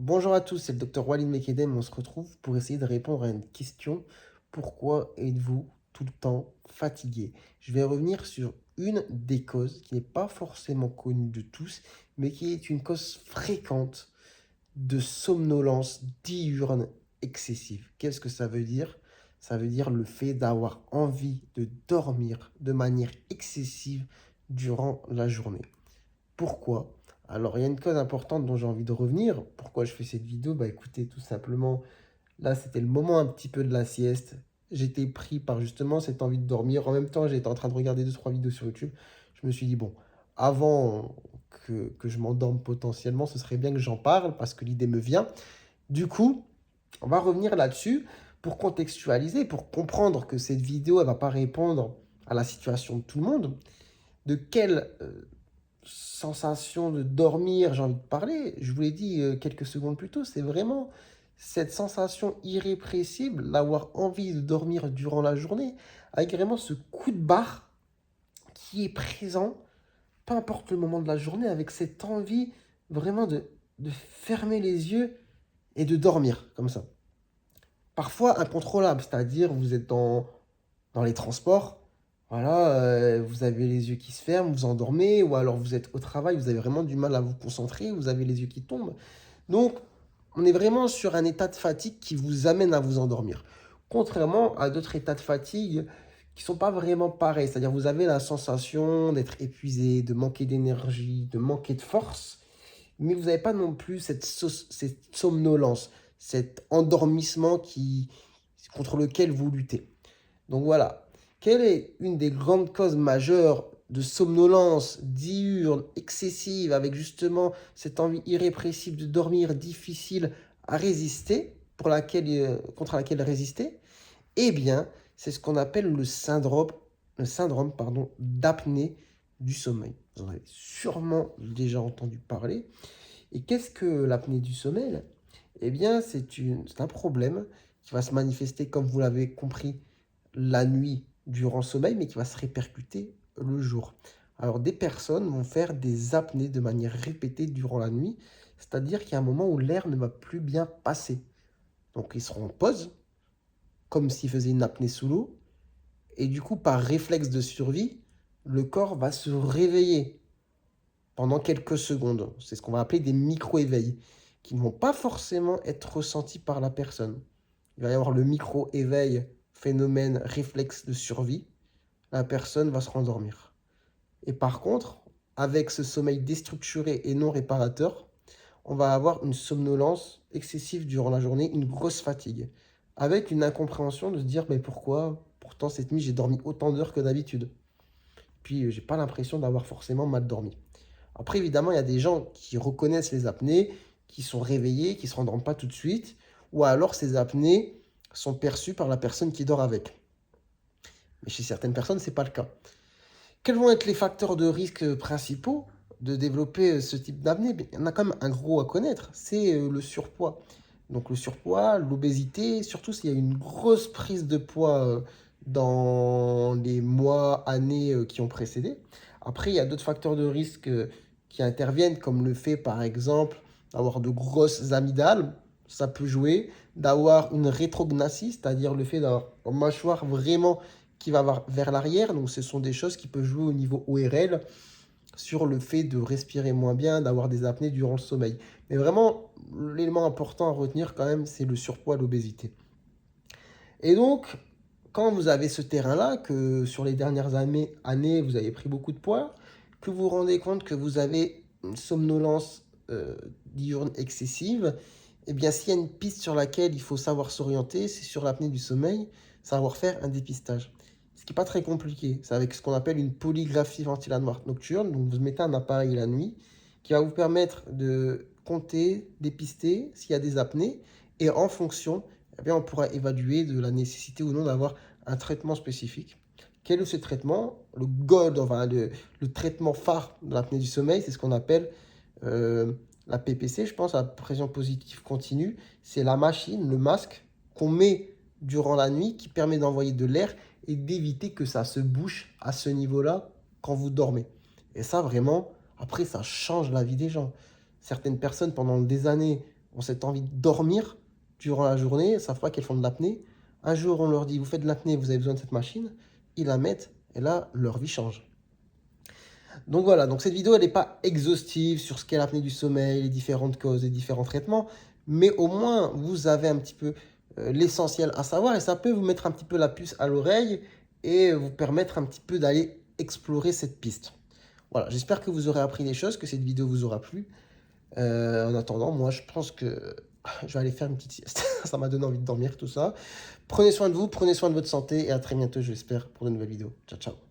Bonjour à tous, c'est le docteur Walid Mekedem. On se retrouve pour essayer de répondre à une question. Pourquoi êtes-vous tout le temps fatigué? Je vais revenir sur une des causes qui n'est pas forcément connue de tous, mais qui est une cause fréquente de somnolence diurne excessive. Qu'est-ce que ça veut dire? Ça veut dire le fait d'avoir envie de dormir de manière excessive durant la journée. Pourquoi? Alors, il y a une cause importante dont j'ai envie de revenir. Pourquoi je fais cette vidéo? Bah écoutez, tout simplement, là, c'était le moment un petit peu de la sieste. J'étais pris par justement cette envie de dormir. En même temps, j'étais en train de regarder deux trois vidéos sur YouTube. Je me suis dit, bon, avant que je m'endorme potentiellement, ce serait bien que j'en parle parce que l'idée me vient. Du coup, on va revenir là-dessus pour contextualiser, pour comprendre que cette vidéo, elle va pas répondre à la situation de tout le monde. De quelle sensation de dormir, j'ai envie de parler, je vous l'ai dit quelques secondes plus tôt, c'est vraiment cette sensation irrépressible d'avoir envie de dormir durant la journée, avec vraiment ce coup de barre qui est présent, peu importe le moment de la journée, avec cette envie vraiment de fermer les yeux et de dormir comme ça. Parfois incontrôlable, c'est-à-dire vous êtes dans les transports, voilà, vous avez les yeux qui se ferment, vous endormez, ou alors vous êtes au travail, vous avez vraiment du mal à vous concentrer, vous avez les yeux qui tombent. Donc, on est vraiment sur un état de fatigue qui vous amène à vous endormir. Contrairement à d'autres états de fatigue qui ne sont pas vraiment pareils. C'est-à-dire, vous avez la sensation d'être épuisé, de manquer d'énergie, de manquer de force, mais vous n'avez pas non plus cette somnolence, cet endormissement contre lequel vous luttez. Donc voilà, quelle est une des grandes causes majeures de somnolence diurne excessive avec justement cette envie irrépressible de dormir difficile à résister, contre laquelle résister? Eh bien, c'est ce qu'on appelle le syndrome d'apnée du sommeil. Vous en avez sûrement déjà entendu parler. Et qu'est-ce que l'apnée du sommeil? Eh bien, c'est un problème qui va se manifester, comme vous l'avez compris, la nuit durant le sommeil, mais qui va se répercuter le jour. Alors, des personnes vont faire des apnées de manière répétée durant la nuit, c'est-à-dire qu'il y a un moment où l'air ne va plus bien passer. Donc, ils seront en pause, comme s'ils faisaient une apnée sous l'eau, et du coup, par réflexe de survie, le corps va se réveiller pendant quelques secondes. C'est ce qu'on va appeler des micro-éveils, qui ne vont pas forcément être ressentis par la personne. Il va y avoir le micro-éveil, phénomène réflexe de survie. La personne va se rendormir. Et par contre, avec ce sommeil déstructuré et non réparateur, on va avoir une somnolence excessive durant la journée, une grosse fatigue, avec une incompréhension de se dire mais pourquoi pourtant cette nuit j'ai dormi autant d'heures que d'habitude. Puis j'ai pas l'impression d'avoir forcément mal dormi. Après évidemment, il y a des gens qui reconnaissent les apnées, qui sont réveillés, qui ne se rendront pas tout de suite, ou alors ces apnées sont perçues par la personne qui dort avec. Mais chez certaines personnes, ce n'est pas le cas. Quels vont être les facteurs de risque principaux de développer ce type d'apnée? Il y en a quand même un gros à connaître, c'est le surpoids. Donc le surpoids, l'obésité, surtout s'il y a une grosse prise de poids dans les mois, années qui ont précédé. Après, il y a d'autres facteurs de risque qui interviennent, comme le fait par exemple d'avoir de grosses amygdales, ça peut jouer, d'avoir une rétrognathie, c'est-à-dire le fait d'avoir une mâchoire vraiment qui va vers l'arrière. Donc, ce sont des choses qui peuvent jouer au niveau ORL sur le fait de respirer moins bien, d'avoir des apnées durant le sommeil. Mais vraiment, l'élément important à retenir quand même, c'est le surpoids, l'obésité. Et donc, quand vous avez ce terrain-là, que sur les dernières années, vous avez pris beaucoup de poids, que vous vous rendez compte que vous avez une somnolence diurne excessive, eh bien, s'il y a une piste sur laquelle il faut savoir s'orienter, c'est sur l'apnée du sommeil, savoir faire un dépistage. Ce qui n'est pas très compliqué, c'est avec ce qu'on appelle une polygraphie ventilatoire nocturne. Donc, vous mettez un appareil la nuit qui va vous permettre de compter, dépister s'il y a des apnées, et en fonction, eh bien, on pourra évaluer de la nécessité ou non d'avoir un traitement spécifique. Quel est ce traitement? Le gold, enfin, le traitement phare de l'apnée du sommeil, c'est ce qu'on appelle euh, la PPC, je pense, la pression positive continue. C'est la machine, le masque qu'on met durant la nuit qui permet d'envoyer de l'air et d'éviter que ça se bouche à ce niveau-là quand vous dormez. Et ça, vraiment, après, ça change la vie des gens. Certaines personnes, pendant des années, ont cette envie de dormir durant la journée, ça fera qu'elles font de l'apnée. Un jour, on leur dit, vous faites de l'apnée, vous avez besoin de cette machine. Ils la mettent et là, leur vie change. Donc voilà, donc cette vidéo, elle n'est pas exhaustive sur ce qu'est l'apnée du sommeil, les différentes causes, les différents traitements, mais au moins, vous avez un petit peu l'essentiel à savoir et ça peut vous mettre un petit peu la puce à l'oreille et vous permettre un petit peu d'aller explorer cette piste. Voilà, j'espère que vous aurez appris des choses, que cette vidéo vous aura plu. En attendant, moi, je pense que je vais aller faire une petite sieste. Ça m'a donné envie de dormir, tout ça. Prenez soin de vous, prenez soin de votre santé et à très bientôt, j'espère, pour de nouvelles vidéos. Ciao, ciao.